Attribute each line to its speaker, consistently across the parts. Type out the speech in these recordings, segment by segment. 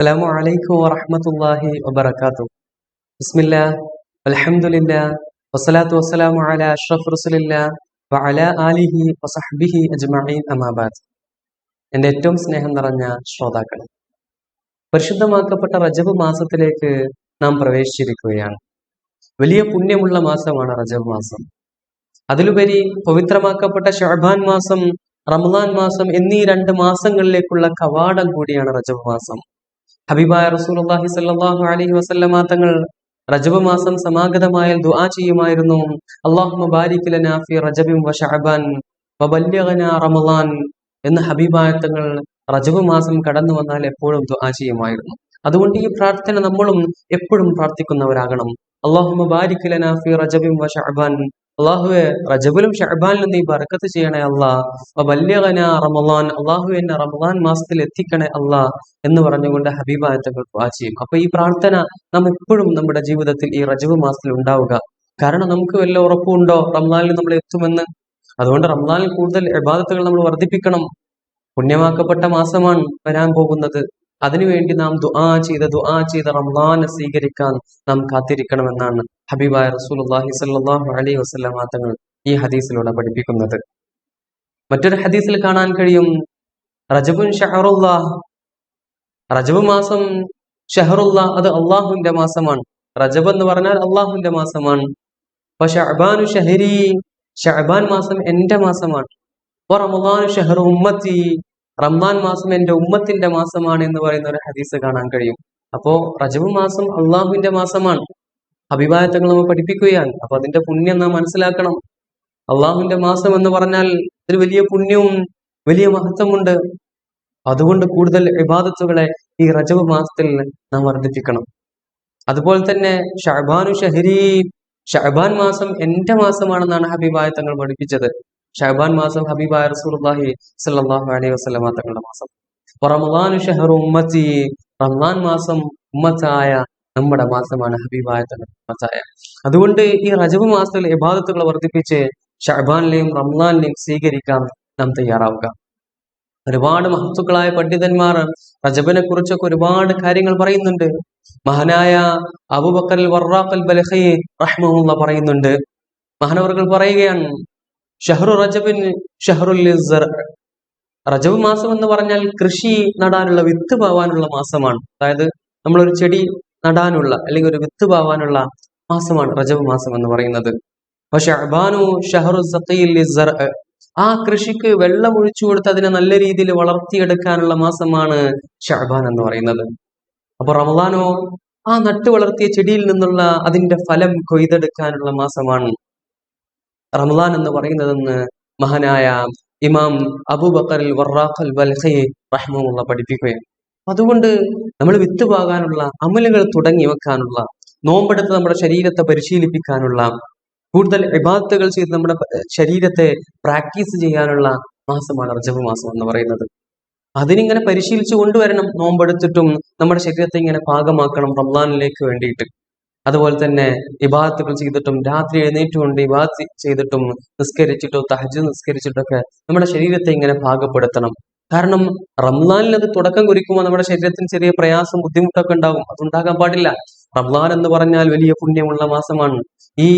Speaker 1: അസ്സലാമു അലൈക്കും വറഹ്മത്തുള്ളാഹി വബറകാതുഹു. ബിസ്മില്ലാഹ് അൽഹംദുലില്ലാഹ് വസ്സലാത്തു വസ്സലാമു അലാ അഷ്റഫി റസൂലില്ലാഹ് വഅലാ ആലിഹി വസഹ്ബിഹി അജ്മഈൻ അമ്മാ ബഅദ്. എൻ്റെ ഏറ്റവും സ്നേഹം നിറഞ്ഞ ശ്രോതാക്കളെ, പരിശുദ്ധമാക്കപ്പെട്ട റജബ് മാസത്തിലേക്ക് നാം പ്രവേശിച്ചിരിക്കുകയാണ്. വലിയ പുണ്യമുള്ള മാസമാണ് റജബ് മാസം. അതിലുപരി പവിത്രമാക്കപ്പെട്ട ശഅബാൻ മാസം, റമദാൻ മാസം എന്നീ 2 മാസങ്ങളിലേക്കുള്ള കവാടം കൂടിയാണ് റജബ് മാസം. ഹബീബായ റസൂലുള്ളാഹി സ്വല്ലല്ലാഹു അലൈഹി വസല്ലമ തങ്ങൾ റജബ് മാസം സമാഗതമായാൽ ദുആ ചെയ്യുമായിരുന്നു. അല്ലാഹുമ്മ ബാരിക് ലനാ ഫീ റജബിൻ വ ശഅബാൻ വബല്ലിഗ്നാ റമളാൻ എന്ന് ഹബീബായ തങ്ങൾ റജബ് മാസം കടന്നു വന്നാൽ എപ്പോഴും ദുആ ചെയ്യുമായിരുന്നു. അതുകൊണ്ട് ഈ പ്രാർത്ഥന നമ്മളും എപ്പോഴും പ്രാർത്ഥിക്കുന്നവരാകണം. അല്ലാഹുമ്മ ബാരിക് ലനാ ഫീ റജബിൻ വ ശഅബാൻ, അല്ലാഹുവേ റജബിലും ശഅബാനിലും നീ ബറക്കത്ത് ചെയ്യണേ അല്ലാഹ്. വബല്ലിഗ്നാ റമളാൻ, അല്ലാഹുവേ എന്നെ റമളാൻ മാസത്തിൽ എത്തിക്കണേ അല്ലാഹ് എന്ന് പറഞ്ഞുകൊണ്ട് ഹബീബായ തങ്ങൾ ദുആ ചെയ്യും. അപ്പൊ ഈ പ്രാർത്ഥന നാം എപ്പോഴും നമ്മുടെ ജീവിതത്തിൽ ഈ റജബ് മാസത്തിൽ ഉണ്ടാവുക. കാരണം നമുക്ക് വല്ല ഉറപ്പുണ്ടോ റമളാനിൽ നമ്മൾ എത്തുമെന്ന്? അതുകൊണ്ട് റമളാനിൽ കൂടുതൽ ഇബാദത്തുകൾ നമ്മൾ വർദ്ധിപ്പിക്കണം. പുണ്യമാക്കപ്പെട്ട മാസമാണ് വരാൻ പോകുന്നത്. അതിനുവേണ്ടി നാം ദുആ ചെയ്ത് റമളാനെ സ്വീകരിക്കാൻ നാം കാത്തിരിക്കണമെന്നാണ് ഹബീബായ റസൂലുള്ളാഹി സ്വല്ലല്ലാഹു അലൈഹി വസല്ലമ തങ്ങൾ ഈ ഹദീസിലൂടെ പഠിപ്പിക്കുന്നത്. മറ്റൊരു ഹദീസിൽ കാണാൻ കഴിയും, റജബുൻ ഷഹറുല്ലാഹ്, റജബ് മാസം ഷഹറുല്ലാഹ്, അത് അള്ളാഹുവിന്റെ മാസമാണ്. റജബ് എന്ന് പറഞ്ഞാൽ അള്ളാഹുവിന്റെ മാസമാണ്. ശഅബാനു ഷഹരി, ഷഅബാൻ മാസം എന്റെ മാസമാണ്. റമളാനു ഷഹറു ഉമ്മത്തി, റമളാൻ മാസം എന്റെ ഉമ്മത്തിന്റെ മാസമാണ് എന്ന് പറയുന്ന ഒരു ഹദീസ് കാണാൻ കഴിയും. അപ്പോ റജബ് മാസം അള്ളാഹുവിന്റെ മാസമാണ്. ഹബീബായ തങ്ങൾ നമ്മൾ പഠിപ്പിക്കുകയാണ്. അപ്പൊ അതിന്റെ പുണ്യം നാം മനസ്സിലാക്കണം. അള്ളാഹുവിന്റെ മാസം എന്ന് പറഞ്ഞാൽ ഒരു വലിയ പുണ്യവും വലിയ മഹത്വമുണ്ട്. അതുകൊണ്ട് കൂടുതൽ ഇബാദത്തുകളെ ഈ റജബ് മാസത്തിൽ നാം വർദ്ധിപ്പിക്കണം. അതുപോലെ തന്നെ ഷഅബാനു ഷഹരി, ഷഅബാൻ മാസം എന്റെ മാസമാണെന്നാണ് ഹബീബായ തങ്ങൾ പഠിപ്പിച്ചത്. ഷഅബാൻ മാസം ഹബീബായ റസൂലുള്ളാഹി സ്വല്ലല്ലാഹു അലൈഹി വസല്ലമ തങ്ങളുടെ മാസം. റമളാനു ഷഹറു ഉമ്മത്തി, റമളാൻ മാസം ഉമ്മത്തായ നമ്മുടെ മാസമാണ്, ഹബീബായ തങ്ങൾ ഉമ്മത്തായ. അതുകൊണ്ട് ഈ റജബ് മാസത്തിൽ ഇബാദത്തുകൾ വർദ്ധിപ്പിച്ച് ഷഅബാനിലെയും റമളാനിലെയും സ്വീകരിക്കാൻ നാം തയ്യാറാവുക. ഒരുപാട് മഹത്തുക്കളായ പണ്ഡിതന്മാർ റജബിനെ കുറിച്ചൊക്കെ ഒരുപാട് കാര്യങ്ങൾ പറയുന്നുണ്ട്. മഹാനായ അബൂബക്കർ വറാഖ് അൽ ബൽഖി റഹ്മഹുല്ലാഹ് പറയുന്നുണ്ട്, മഹാനവർകൾ പറയുകയാണ്, ഷഹ്റു റജബിൻ ഷഹ്റുൽ ലിസ്സർ, റജബ് മാസം എന്ന് പറഞ്ഞാൽ കൃഷി നടാനുള്ള വിത്ത് പാവാനുള്ള മാസമാണ്. അതായത് നമ്മളൊരു ചെടി നടാനുള്ള അല്ലെങ്കിൽ ഒരു വിത്ത് പാവാനുള്ള മാസമാണ് റജബ് മാസം എന്ന് പറയുന്നത്. ശഅബാനു ഷഹ്റു സഖീൽ ലിസ്സർ, ആ കൃഷിക്ക് വെള്ളം ഒഴിച്ചു കൊടുത്ത് അതിനെ നല്ല രീതിയിൽ വളർത്തിയെടുക്കാനുള്ള മാസമാണ് ഷഅബാൻ എന്ന് പറയുന്നത്. അപ്പൊ റമളാനോ ആ നട്ടു വളർത്തിയ ചെടിയിൽ നിന്നുള്ള അതിന്റെ ഫലം കൊയ്തെടുക്കാനുള്ള മാസമാണ് റമളാൻ എന്ന് പറയുന്നതെന്ന് മഹാനായ ഇമാം അബൂബക്കർ വറാഖ് അൽ ബൽഖി റഹ്മഹുല്ലാഹ് പഠിപ്പിക്കുകയാണ്. അതുകൊണ്ട് നമ്മൾ വിത്ത് പാകാനുള്ള അമലുകൾ തുടങ്ങി വെക്കാനുള്ള, നോമ്പെടുത്ത് നമ്മുടെ ശരീരത്തെ പരിശീലിപ്പിക്കാനുള്ള, കൂടുതൽ ഇബാദത്തുകൾ ചെയ്ത് നമ്മുടെ ശരീരത്തെ പ്രാക്ടീസ് ചെയ്യാനുള്ള മാസമാണ് റജബ് മാസം എന്ന് പറയുന്നത്. അതിനിങ്ങനെ പരിശീലിച്ചു കൊണ്ടുവരണം. നോമ്പെടുത്തിട്ടും നമ്മുടെ ശരീരത്തെ ഇങ്ങനെ പാകമാക്കണം റമളാനിലേക്ക് വേണ്ടിയിട്ട്. അതുപോലെ തന്നെ ഇബാദത്തുകൾ ചെയ്തിട്ടും രാത്രി എഴുന്നേറ്റുകൊണ്ട് ഇബാദത്ത് ചെയ്തിട്ടും നിസ്കരിച്ചിട്ടോ തഹജ്ജുദ് നിസ്കരിച്ചിട്ടൊക്കെ നമ്മുടെ ശരീരത്തെ ഇങ്ങനെ പാകപ്പെടുത്തണം. കാരണം റമളാനിൽ അത് തുടക്കം കുറിക്കുമ്പോൾ നമ്മുടെ ശരീരത്തിന് ചെറിയ പ്രയാസം ബുദ്ധിമുട്ടൊക്കെ ഉണ്ടാകും. അതുണ്ടാകാൻ പാടില്ല. റമളാൻ എന്ന് പറഞ്ഞാൽ വലിയ പുണ്യമുള്ള മാസമാണ്. ഈ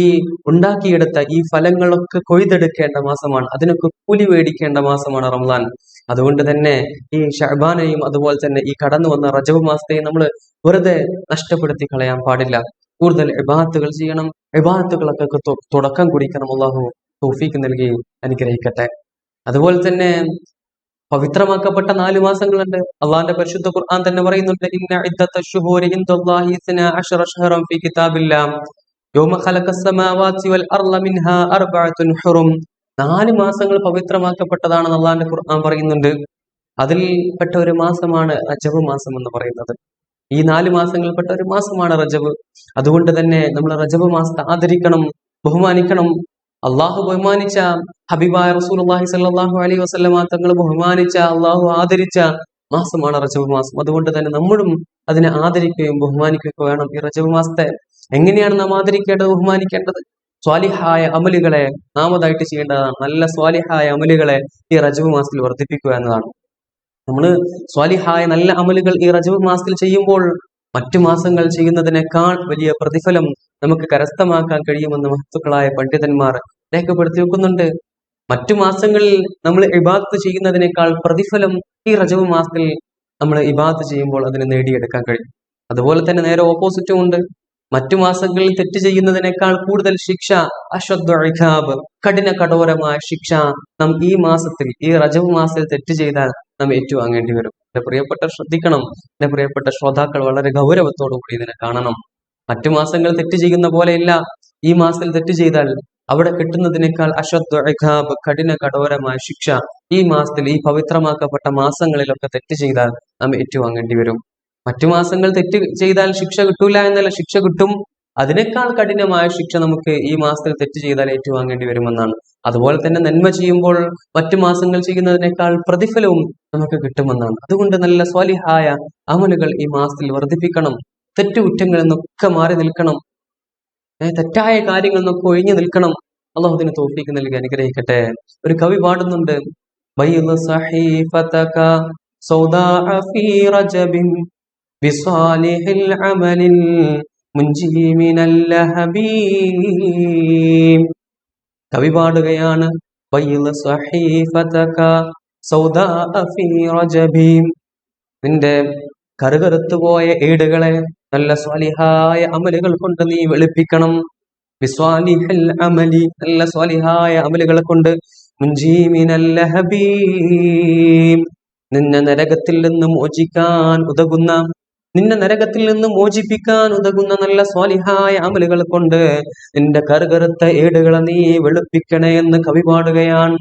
Speaker 1: ഉണ്ടാക്കിയെടുത്ത ഈ ഫലങ്ങളൊക്കെ കൊയ്തെടുക്കേണ്ട മാസമാണ്. അതിനൊക്കെ കൂലി മേടിക്കേണ്ട മാസമാണ് റമളാൻ. അതുകൊണ്ട് തന്നെ ഈ ഷഅബാനെയും അതുപോലെ തന്നെ ഈ കടന്നു വന്ന റജബ് മാസത്തെയും നമ്മൾ വെറുതെ നഷ്ടപ്പെടുത്തി കളയാൻ പാടില്ല. കൂടുതൽ ഇബാദത്തുകൾ ചെയ്യണം. ഇബാദത്തുകളൊക്കെ തുടക്കം കുറിക്കണം. അല്ലാഹു തൗഫീഖ് നൽകി അനുഗ്രഹിക്കട്ടെ. അതുപോലെ തന്നെ പവിത്രമാക്കപ്പെട്ട 4 മാസങ്ങളുണ്ട്. അള്ളാഹിന്റെ പരിശുദ്ധ ഖുർആൻ തന്നെ പറയുന്നുണ്ട്, ഇന്ന ഇദ്ദത്തശ് ശുഹൂരി ഇൻദല്ലാഹി 12 ശഹറൻ ഫീ കിതാബില്ലാഹ് യൗമ ഖലഖസ് സമാവാതി വൽ അർള മിൻഹാ അർബഅത്തുൻ ഹുറും. 4 മാസങ്ങൾ പവിത്രമാക്കപ്പെട്ടതാണെന്ന് അള്ളാഹിന്റെ ഖുർആൻ പറയുന്നുണ്ട്. അതിൽ പെട്ട ഒരു മാസമാണ് റജബ് മാസം എന്ന് പറയുന്നത്. ഈ 4 മാസങ്ങളിൽപ്പെട്ട ഒരു മാസമാണ് റജബ്. അതുകൊണ്ട് തന്നെ നമ്മൾ റജബ് മാസത്തെ ആദരിക്കണം, ബഹുമാനിക്കണം. അള്ളാഹു ബഹുമാനിച്ച, ഹബീബായ റസൂലുള്ളാഹി സ്വല്ലല്ലാഹു അലൈഹി വസല്ലമ തങ്ങൾ ബഹുമാനിച്ച, അള്ളാഹു ആദരിച്ച മാസമാണ് റജബ് മാസം. അതുകൊണ്ട് തന്നെ നമ്മളും അതിനെ ആദരിക്കുകയും ബഹുമാനിക്കുകയും വേണം. ഈ റജബ് മാസത്തെ എങ്ങനെയാണ് നാം ആദരിക്കേണ്ടത്, ബഹുമാനിക്കേണ്ടത്? സ്വാലിഹായ അമലുകളെ നാമതായിട്ട് ചെയ്യേണ്ടതാണ്. നല്ല സ്വാലിഹായ അമലുകളെ ഈ റജബ് മാസത്തിൽ വർദ്ധിപ്പിക്കുക എന്നതാണ്. നമ്മൾ സ്വാലിഹായ നല്ല അമലുകൾ ഈ റജബ് മാസത്തിൽ ചെയ്യുമ്പോൾ മറ്റു മാസങ്ങൾ ചെയ്യുന്നതിനേക്കാൾ വലിയ പ്രതിഫലം നമുക്ക് കരസ്ഥമാക്കാൻ കഴിയുമെന്ന് മഹത്തുക്കളായ പണ്ഡിതന്മാർ രേഖപ്പെടുത്തി വെക്കുന്നുണ്ട്. മറ്റു മാസങ്ങളിൽ നമ്മൾ ഇബാദത്ത് ചെയ്യുന്നതിനേക്കാൾ പ്രതിഫലം ഈ റജബ് മാസത്തിൽ നമ്മൾ ഇബാദത്ത് ചെയ്യുമ്പോൾ അതിന് നേടിയെടുക്കാൻ കഴിയും. അതുപോലെ തന്നെ നേരെ ഓപ്പോസിറ്റും ഉണ്ട്. മറ്റു മാസങ്ങളിൽ തെറ്റ് ചെയ്യുന്നതിനേക്കാൾ കൂടുതൽ ശിക്ഷ, അശ്വദ്ദു ഇഖാബ്, കഠോരമായ ശിക്ഷ നാം ഈ മാസത്തിൽ, ഈ റജബ് മാസത്തിൽ തെറ്റ് ചെയ്താൽ നാം ഏറ്റുവാങ്ങേണ്ടി വരും. എന്റെ പ്രിയപ്പെട്ട ശ്രദ്ധിക്കണം, എന്റെ പ്രിയപ്പെട്ട ശ്രോതാക്കൾ വളരെ ഗൗരവത്തോടു കൂടി ഇതിനെ കാണണം. മറ്റു മാസങ്ങൾ തെറ്റ് ചെയ്യുന്ന പോലെയില്ല. ഈ മാസത്തിൽ തെറ്റ് ചെയ്താൽ അവിടെ കിട്ടുന്നതിനേക്കാൾ അശ്വദ്ദു ഇഖാബ്, കഠോരമായ ശിക്ഷ ഈ മാസത്തിൽ, ഈ പവിത്രമാക്കപ്പെട്ട മാസങ്ങളിലൊക്കെ തെറ്റ് ചെയ്താൽ നാം ഏറ്റുവാങ്ങേണ്ടി വരും. മറ്റു മാസങ്ങൾ തെറ്റ് ചെയ്താൽ ശിക്ഷ കിട്ടൂല എന്നല്ല, ശിക്ഷ കിട്ടും. അതിനേക്കാൾ കഠിനമായ ശിക്ഷ നമുക്ക് ഈ മാസത്തിൽ തെറ്റ് ചെയ്താൽ ഏറ്റുവാങ്ങേണ്ടി വരുമെന്നാണ്. അതുപോലെ തന്നെ നന്മ ചെയ്യുമ്പോൾ മറ്റു മാസങ്ങൾ ചെയ്യുന്നതിനേക്കാൾ പ്രതിഫലവും നമുക്ക് കിട്ടുമെന്നാണ്. അതുകൊണ്ട് നല്ല സ്വാലിഹായ അമലുകൾ ഈ മാസത്തിൽ വർദ്ധിപ്പിക്കണം. തെറ്റുകുറ്റങ്ങളിൽ നിന്നൊക്കെ മാറി നിൽക്കണം. തെറ്റായ കാര്യങ്ങളിൽ നിന്നൊക്കെ ഒഴിഞ്ഞു നിൽക്കണം. അള്ളാഹു അതിന് തൗഫീഖ് നൽകി അനുഗ്രഹിക്കട്ടെ. ഒരു കവി പാടുന്നുണ്ട്, بصالح العمل المنجي من اللهب. കവി പാടുകയാണ്, നിന്റെ കറുകറുത്തുപോയ ഏടുകളെ നല്ല സ്വാലിഹായ അമലുകൾ കൊണ്ട് നീ വെളുപ്പിക്കണം. ബിസ്വാലിഹിൽ അമലി, നല്ല സ്വാലിഹായ അമലുകൾ കൊണ്ട്, മുൻജി മിനൽ ലഹബി, നിന്നെ നരകത്തിൽ നിന്ന് മോചിക്കാൻ ഉതകുന്ന, നിന്നെ നരകത്തിൽ നിന്ന് മോചിപ്പിക്കാൻ ഉതകുന്ന നല്ല സ്വാലിഹായ അമലുകൾ കൊണ്ട് നിന്റെ കറുകറുത്ത ഏടുകളെ നീ വെളുപ്പിക്കണേ എന്ന് കവി പാടുകയാണ്.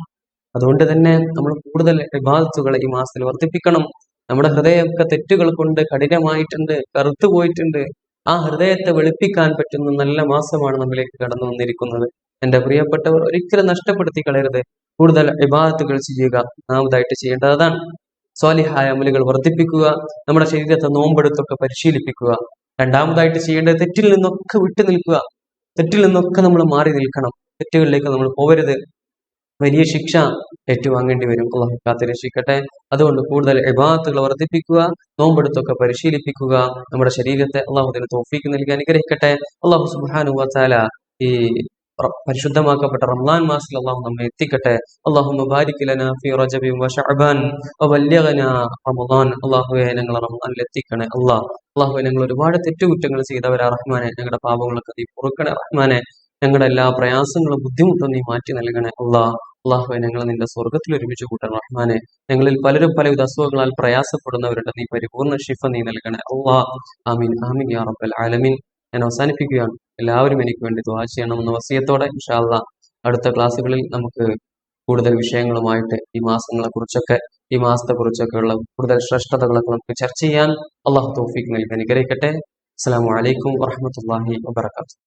Speaker 1: അതുകൊണ്ട് തന്നെ നമ്മൾ കൂടുതൽ ഇബാദത്തുകൾ ഈ മാസത്തിൽ വർദ്ധിപ്പിക്കണം. നമ്മുടെ ഹൃദയമൊക്കെ തെറ്റുകൾ കൊണ്ട് കഠിനമായിട്ടുണ്ട്, കറുത്തു പോയിട്ടുണ്ട്. ആ ഹൃദയത്തെ വെളുപ്പിക്കാൻ പറ്റുന്ന നല്ല മാസമാണ് നമ്മിലേക്ക് കടന്നു വന്നിരിക്കുന്നത്. എന്റെ പ്രിയപ്പെട്ടവർ, ഒരിക്കലും നഷ്ടപ്പെടുത്തി കളയരുത്. കൂടുതൽ ഇബാദത്തുകൾ ചെയ്യുക. ഒന്നാമതായിട്ട് ചെയ്യേണ്ടത് അതാണ്. സ്വാലിഹായ അമലുകൾ വർദ്ധിപ്പിക്കുക. നമ്മുടെ ശരീരത്തെ നോമ്പെടുത്തൊക്കെ പരിശീലിപ്പിക്കുക. രണ്ടാമതായിട്ട് ചെയ്യേണ്ടത് തെറ്റിൽ നിന്നൊക്കെ വിട്ടു നിൽക്കുക. തെറ്റിൽ നിന്നൊക്കെ നമ്മൾ മാറി നിൽക്കണം. തെറ്റുകളിലേക്ക് നമ്മൾ പോകരുത്. വലിയ ശിക്ഷ ഏറ്റുവാങ്ങേണ്ടി വരും. അള്ളാഹു കാത്തുരക്ഷിക്കട്ടെ. അതുകൊണ്ട് കൂടുതൽ ഇബാദത്തുകൾ വർദ്ധിപ്പിക്കുക, നോമ്പെടുത്തൊക്കെ പരിശീലിപ്പിക്കുക. നമ്മുടെ ശരീരത്തെ അള്ളാഹു അതിന് തൗഫീഖ് നൽകി അനുഗ്രഹിക്കട്ടെ. അള്ളാഹു സുബ്ഹാനഹു വ തആല ഈ പരിശുദ്ധമാക്കപ്പെട്ട റമളാൻ മാസത്തിൽ അള്ളാഹു നമ്മെ എത്തിക്കട്ടെ. അല്ലാഹുമ്മ ബാരിക് ലനാ ഫീ റജബിൻ വ ശഅബാൻ വബല്ലിഗ്നാ റമളാൻ. അല്ലാഹുവേ, ഞങ്ങൾ റമളാനിൽ എത്തിക്കണേ. അല്ലാഹുവേ, ഞങ്ങൾ ഒരുപാട് തെറ്റുകുറ്റങ്ങൾ ചെയ്തവരാ റഹ്മാനെ. ഞങ്ങളുടെ പാപങ്ങളൊക്കെ നീ പൊറുക്കണേ റഹ്മാനെ. ഞങ്ങളുടെ എല്ലാ പ്രയാസങ്ങളും ബുദ്ധിമുട്ടും നീ മാറ്റി നൽകണേ അല്ലാഹുവേ. ഞങ്ങൾ നിന്റെ സ്വർഗത്തിൽ ഒരുമിച്ച് കൂട്ടണം റഹ്മാനെ. ഞങ്ങളിൽ പലരും പലവിധ അസുഖങ്ങളാൽ പ്രയാസപ്പെടുന്നവരുടെ നീ പരിപൂർണ്ണ ശിഫ നീ നൽകണേ ആമീൻ ആമീൻ യാ റബ്ബൽ ആലമീൻ. ഞാൻ അവസാനിപ്പിക്കുകയാണ്. എല്ലാവരും എനിക്ക് വേണ്ടി ദുആ ചെയ്യണമെന്ന വസിയത്തോടെ ഇൻഷാ അല്ലാഹ് അടുത്ത ക്ലാസ്സുകളിൽ നമുക്ക് കൂടുതൽ വിഷയങ്ങളുമായിട്ട് ഈ മാസത്തെ കുറിച്ചൊക്കെ ഉള്ള കൂടുതൽ ശ്രേഷ്ഠതകളൊക്കെ നമുക്ക് ചർച്ച ചെയ്യാൻ അള്ളാഹു തൗഫീഖ് നൽകി അനുഗ്രഹിക്കട്ടെ. അസ്സലാമു അലൈക്കും വറഹ്മത്തുള്ളാഹി വബറകാതുഹു.